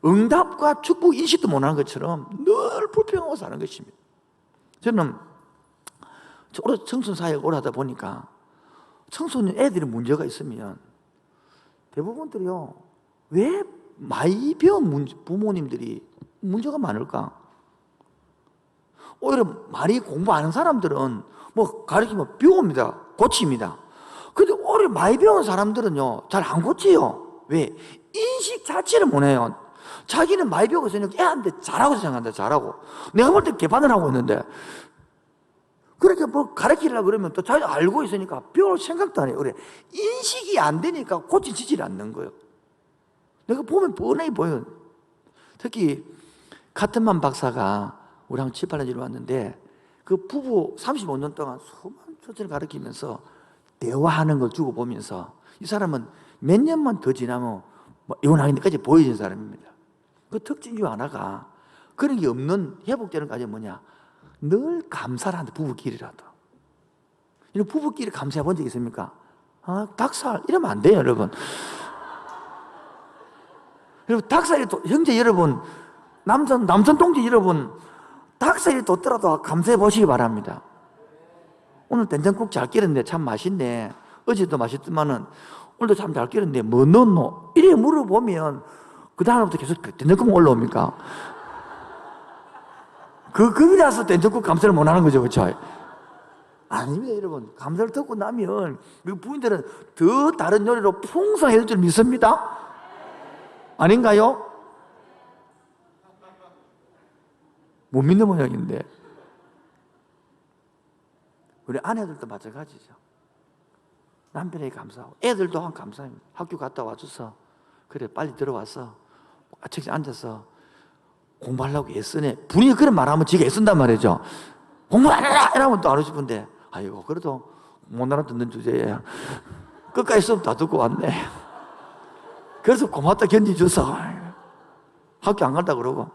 응답과 축복 인식도 못하는 것처럼 늘 불평하고 사는 것입니다. 저는 청순 사역을 오래 하다 보니까 청소년 애들이 문제가 있으면 대부분들이요, 왜 많이 배운 부모님들이 문제가 많을까? 오히려 많이 공부하는 사람들은 뭐 가르치면 배웁니다, 고칩니다. 근데 오히려 많이 배운 사람들은요, 잘 안 고쳐요. 왜? 인식 자체를 못 해요. 자기는 많이 배우고 있으니까 애한테 잘하고 생각한다, 잘하고. 내가 볼 때 개판을 하고 있는데, 그렇게 뭐 가르치려고 그러면 또 자기가 알고 있으니까 배울 생각도 안 해요. 그래. 인식이 안 되니까 고쳐지질 않는 거예요. 내가 보면 뻔히 보여요. 특히 카트만 박사가 우리랑 7, 8년 전에 왔는데, 그 부부 35년 동안 수많은 초점을 가르치면서 대화하는 걸 주고 보면서 이 사람은 몇 년만 더 지나면 뭐 이혼하기까지 보여진 사람입니다. 그 특징 중 하나가 그런 게 없는 회복되는 과정이 뭐냐? 늘 감사를 한다, 부부끼리라도. 이런 부부끼리 감사해 본 적 있습니까? 아, 닭살 이러면 안 돼요, 여러분. 여러분, 닭살이 형제 여러분, 남선 동지 여러분, 닭살이 돋더라도 감사해 보시기 바랍니다. 오늘 된장국 잘 끓였는데 참 맛있네. 어제도 맛있지만은 오늘도 참 잘 끓였는데 뭐 넣었노? 이래 물어보면 그 다음부터 계속 된장국 올라옵니까? 거기라서 된장국 감사를 못 하는 거죠, 그렇죠? 아닙니다, 여러분. 감사를 듣고 나면 우리 부인들은 더 다른 요리로 풍성해질 줄 믿습니다. 아닌가요? 못 믿는 모양인데. 우리 아내들도 마찬가지죠. 남편에게 감사하고 애들 또한 감사합니다. 학교 갔다 와줘서 그래 빨리 들어와서 책상에 앉아서 공부하려고 애쓰네. 분위기 그런 말하면 지가 애쓴단 말이죠. 공부 안 해라! 이러면 또 안 하고 싶은데, 아이고 그래도 못 알아듣는 주제에 끝까지 수업 다 듣고 왔네. 그래서 고맙다 견디줘서 학교 안 간다 그러고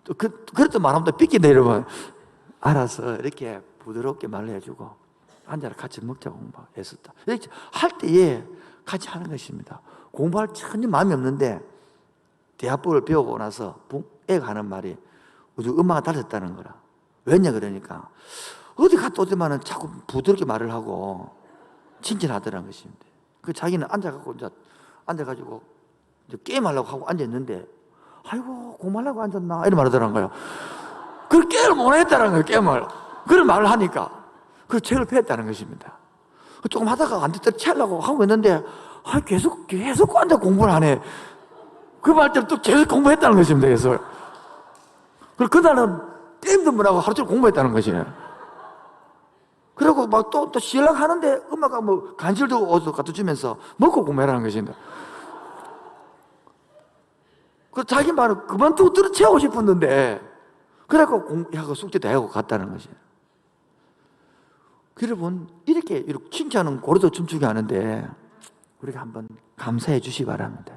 또 그래도 말하면 또 삐끼네 이러면 알아서 이렇게 부드럽게 말을 해주고 앉아라 같이 먹자 공부 애썼다 이렇게 할 때에 같이 하는 것입니다. 공부할 전혀 마음이 없는데 대화법을 배우고 나서 애가 하는 말이 우리 엄마가 달랐다는 거라. 왜냐 그러니까 어디 갔다 오지만은 자꾸 부드럽게 말을 하고 친절하더라는 것입니다. 그 자기는 앉아가지고 이제 게임하려고 하고 앉았는데 아이고 공부하려고 앉았나 이런 말 하더라는 거예요. 그 게임을 못 했다는 거예요. 게임을 그런 말을 하니까 그 책을 폈다는 것입니다. 조금 하다가 안 됐다 채려고 하고 있는데 계속 앉아 공부를 하네. 그 말대로 또 계속 공부했다는 것입니다. 그래서 그날은 게임도 못하고 하루 종일 공부했다는 것이에요. 그리고 막 또 쉬려고 하는데 엄마가 뭐 간식도 어디서 갖다 주면서 먹고 공부해라는 것입니다. 그 자기 말은 그만두고 들어채우고 싶었는데 그래갖고 공부하고 숙제도 하고 갔다는 것이에요. 여러분 이렇게 칭찬은 고래도 춤추게 하는데 우리가 한번 감사해 주시기 바랍니다.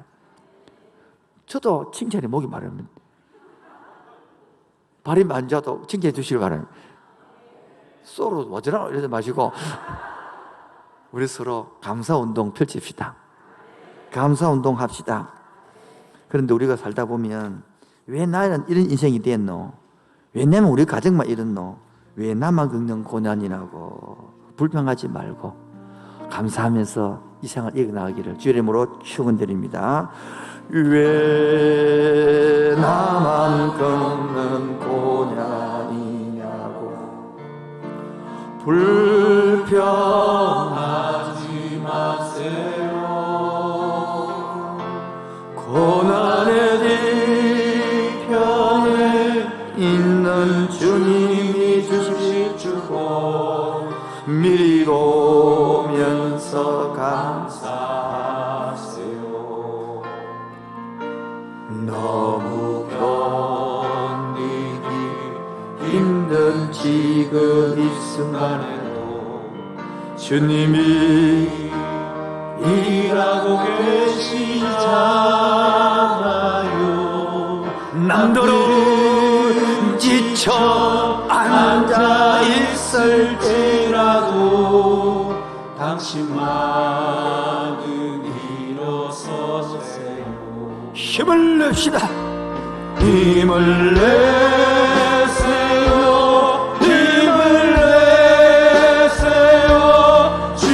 저도 칭찬이 목이 마릅니다. 발이 만져도 칭찬해 주시기 바랍니다. 쏘로 와저라 이러지 마시고 우리 서로 감사운동 펼칩시다. 감사운동 합시다. 그런데 우리가 살다 보면 왜 나는 이런 인생이 됐노? 왜냐면 우리 가정만 이렇노? 왜 나만 겪는 고난이 나고 불평하지 말고 감사하면서 이 생을 이어나가기를 주의 이름으로 축원드립니다. 왜 나만 겪는 고난이냐고 불평하지 마세요. 고난의 뒤편에 있는 주님이 주실 주고 미리 보면서 감사하세요. 너무 견디기 힘든 지금 이 순간에도 주님이 일하고 계시잖아요. 남들은 지쳐 앉아 있을 때라도 당신만은 일어서세요. 힘을 냅시다. 힘을 내세요. 힘을 내세요. 주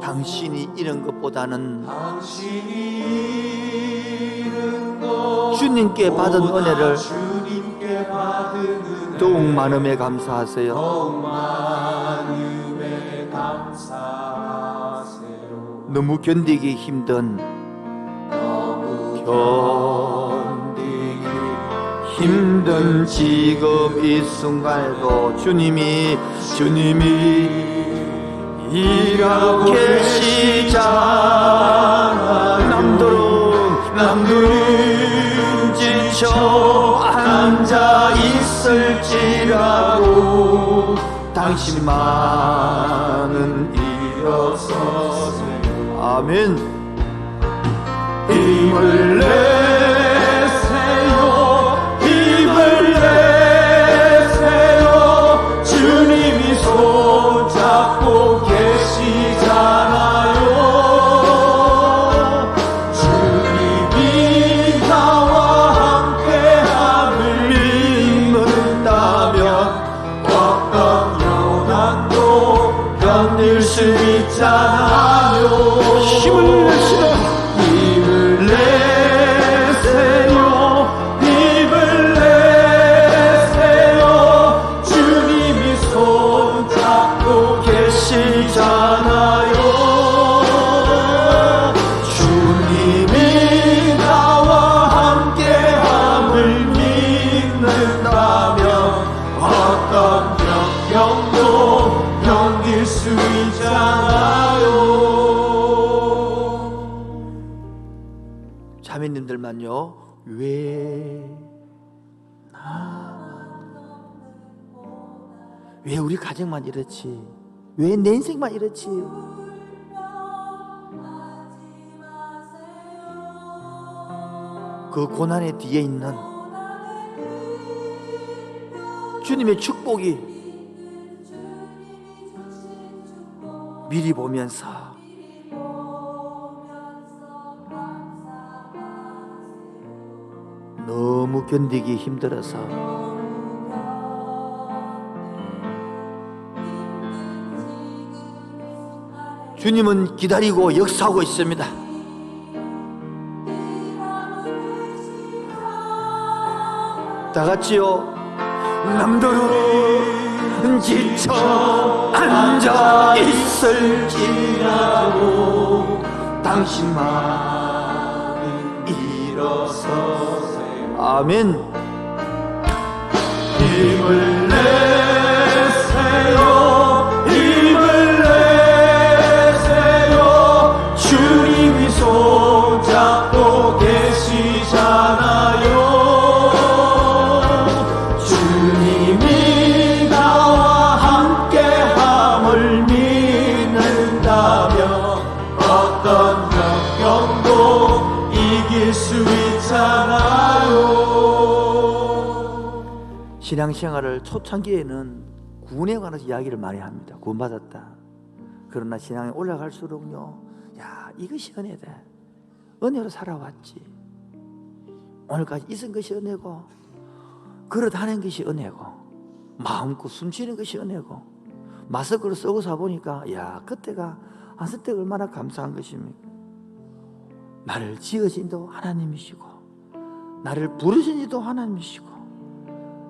당신이 잃은 것보다는 당신이 잃은 것 주님께 받은 은혜를 주님께 받은 은혜 더욱 많음에 감사하세요. 더욱 많음에 감사하세요. 너무 견디기 힘든 견디기 힘든 지금 이 순간에도 주님이 일하고 계시잖아. 남들은 지쳐 앉아 있을지라도 당신만은 일어서세요. 아멘. 힘을 내세요. 힘을 내세요. 주님이 손잡고 계시잖아요. 주님이 나와 함께함을 믿는다면 어떤 고난도 견딜 수 있잖아요. 힘을 내시라. 힘을 내세요. 힘을 내세요. 주님이 손잡고 계시잖아요. 주님이 나와 함께함을 믿는다면 어떤 역경도 견딜 수 있잖아요. 자매님들만요, 왜 우리 가정만 이렇지? 왜 내 인생만 이렇지? 그 고난의 뒤에 있는 주님의 축복이 미리 보면서 너무 견디기 힘들어서 주님은 기다리고 역사하고 있습니다. 다 같이요. 남들은 지쳐 앉아 있을지라도 당신만 일어서세요. 아멘. 힘을 내세요. 힘을 내세요. 주님이 손잡고 계시잖아요. 주님이 나와 함께함을 믿는다면 어떤 역경도 이길 수 있잖아요. 신앙생활을 초창기에는 구원에 관해서 이야기를 많이 합니다. 구원받았다. 그러나 신앙에 올라갈수록요, 야, 이것이 은혜다. 은혜로 살아왔지. 오늘까지 있은 것이 은혜고, 걸어다니는 것이 은혜고, 마음껏 숨쉬는 것이 은혜고, 마스크를 쓰고 사보니까 야, 그때가 그때 얼마나 감사한 것입니까? 나를 지으신 이도 하나님이시고, 나를 부르신 이도 하나님이시고,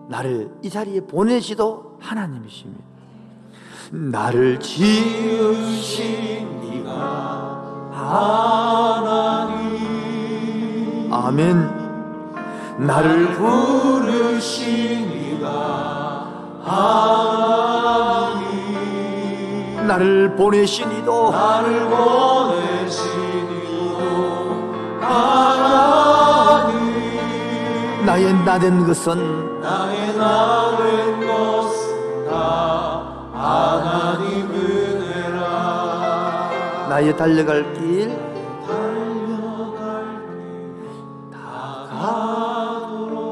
나를 이 자리에 보내시도 하나님이십니다. 나를 지으신 이가 하나님. 아멘. 나를 부르신 이가 하나님. 나를 보내신 이도 하나님. 나의 나된 것은 다 하나님 은혜라. 나의 달려갈 길 다가도록,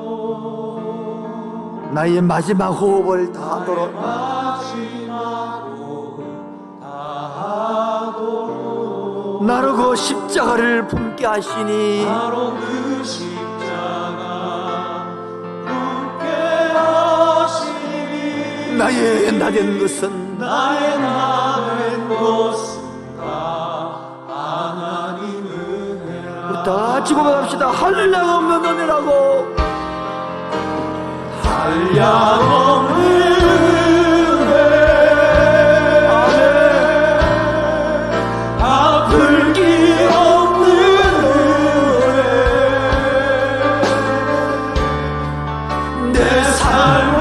나의 마지막 호흡을 다하도록, 나로 그 십자가를 품게 하시니, 나로 그 십자가 품게 하시니, 나의 나된 것은 같이 고백합시다. 한량없는 은혜라고. 한량없는 은혜 아플 길 없는 은혜 내 삶을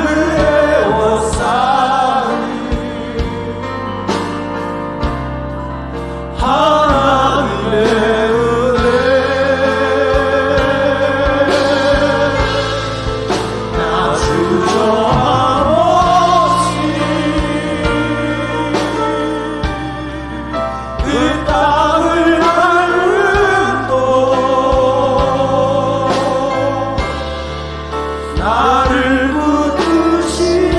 에워싸니 하나님의 은혜 나 주저함 없이 그 땅을 밟음도 나를 붙드시는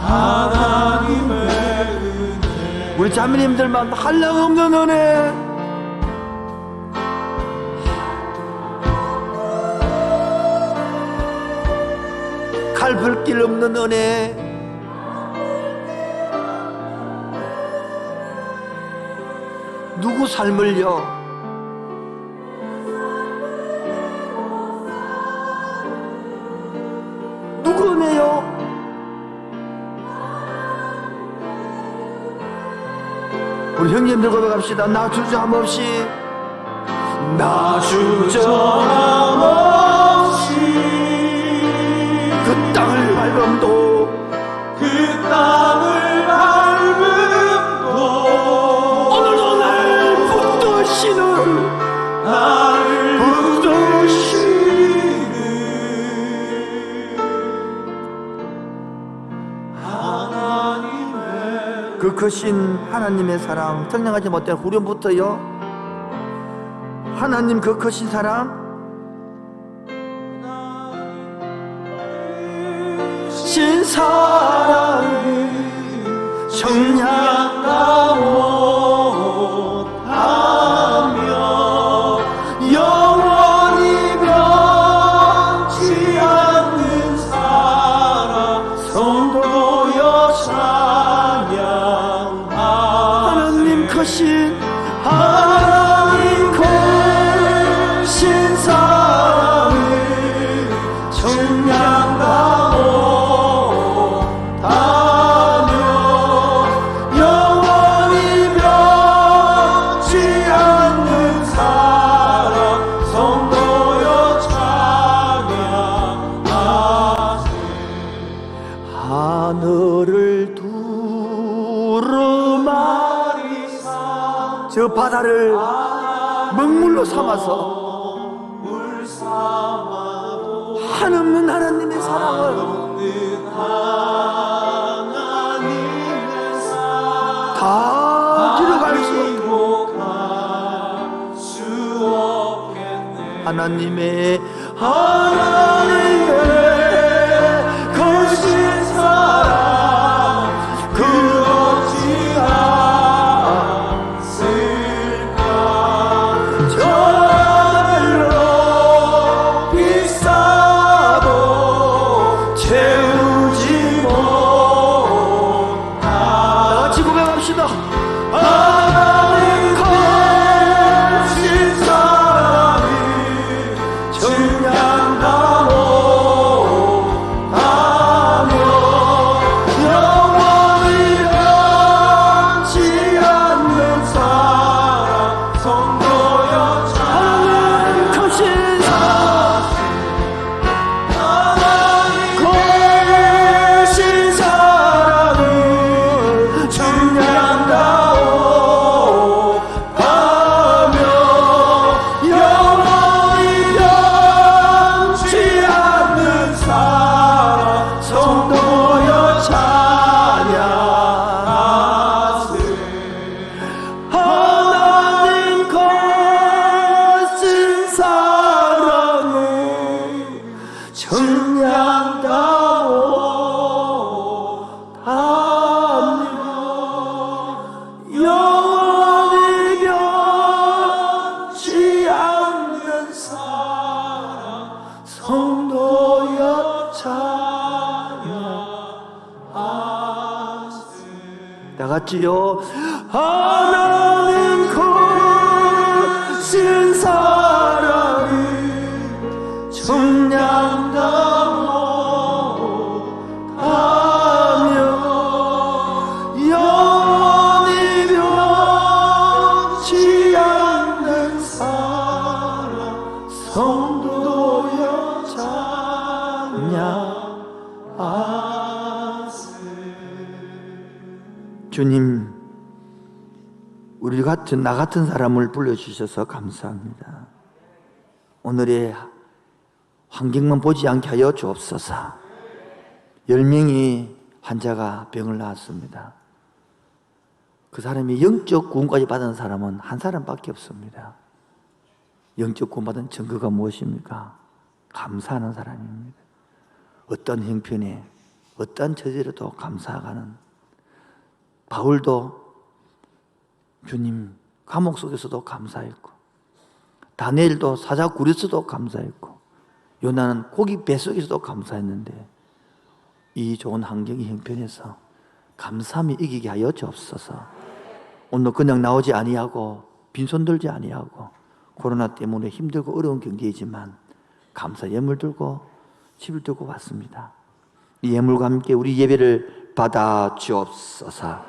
하나님의 은혜 우리 자매님들만 한량없는 은혜. 칼불길 없는 은혜. 누구 삶을요? 누구 은혜요? 우리 형님들 고백합시다. 나 주저함 없이, 나 주저함 없이 그 땅을 밟음도 그 땅을 밟음도 오늘 붙드시는 나를 붙드시는 하나님의 그 크신 하나님의 사랑, 청량하지 못한 후련부터요, 하나님 그 크신 사랑, 신 사랑을 청량다 못하며 영원히 변치 않는 사랑 성도여 찬양하세 하나님 크신 하나님 크신 사랑을 청량다 못하며 영원히 변치 않는 사랑 성도여 찬양하세 하늘을 두루마리 저 바다를 먹물로 삼아서 물 삼아도 한없는 하나님의 사랑을 없는 하나님의 사랑 다 기록할 수 기록할 수 없겠네 하나님의 하나님의 거신 사랑 그 어찌하였을까 저들로 비싸도 채우지 못한 같이 고백합시다. 하나님 거신 사랑을 청량다 못하며 영원히 변치 않는 사랑 성도여 하나님 크신 하나님 거신 사랑을 청량다 못하며 영원히 변치 않는 사랑 성도여 찬양하세 하나님 거신 사랑을 청량다 못하며 영원히 변치 않는 사랑 성도여 찬양하세 다 같이요. 하나님 거신 사랑이 청량다고 하며 영원히 변치 않는 사랑 성도여 찬양하세. 주님, 우리 같은 나 같은 사람을 불러주셔서 감사합니다. 오늘의 환경만 보지 않게 하여 주옵소서. 10명이 환자가 병을 낳았습니다. 그 사람이 영적 구원까지 받은 사람은 한 사람밖에 없습니다. 영적 구원 받은 증거가 무엇입니까? 감사하는 사람입니다. 어떤 형편에 어떤 처지로도 감사하는. 바울도 주님 감옥 속에서도 감사했고, 다니엘도 사자굴에서도 감사했고, 요나는 고기 뱃속에서도 감사했는데, 이 좋은 환경의 형편에서 감사함이 이기게 하여 주옵소서. 오늘 그냥 나오지 아니하고 빈손 들지 아니하고 코로나 때문에 힘들고 어려운 경제이지만 감사 예물 들고 집을 들고 왔습니다. 이 예물과 함께 우리 예배를 받아 주옵소서.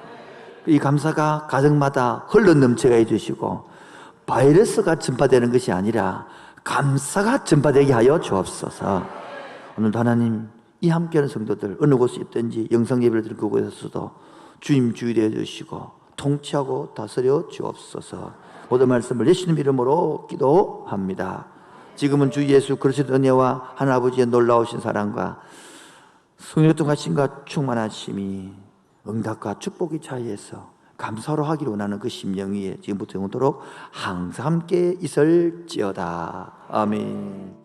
이 감사가 가정마다 흘러 넘쳐가 해주시고 바이러스가 전파되는 것이 아니라 감사가 전파되게 하여 주옵소서. 오늘도 하나님 이 함께하는 성도들 어느 곳에 있든지 영상 예배를 드릴 그곳에서도 주임 주의되어 주시고 통치하고 다스려 주옵소서. 모든 말씀을 예수님 이름으로 기도합니다. 지금은 주 예수 그리스도의 은혜와 하나님 아버지의 놀라우신 사랑과 성령의 통하심과 충만하심이 응답과 축복의 차이에서 감사로 하기를 원하는 그 심령 위에 지금부터 영원토록 항상 함께 있을지어다. 아멘.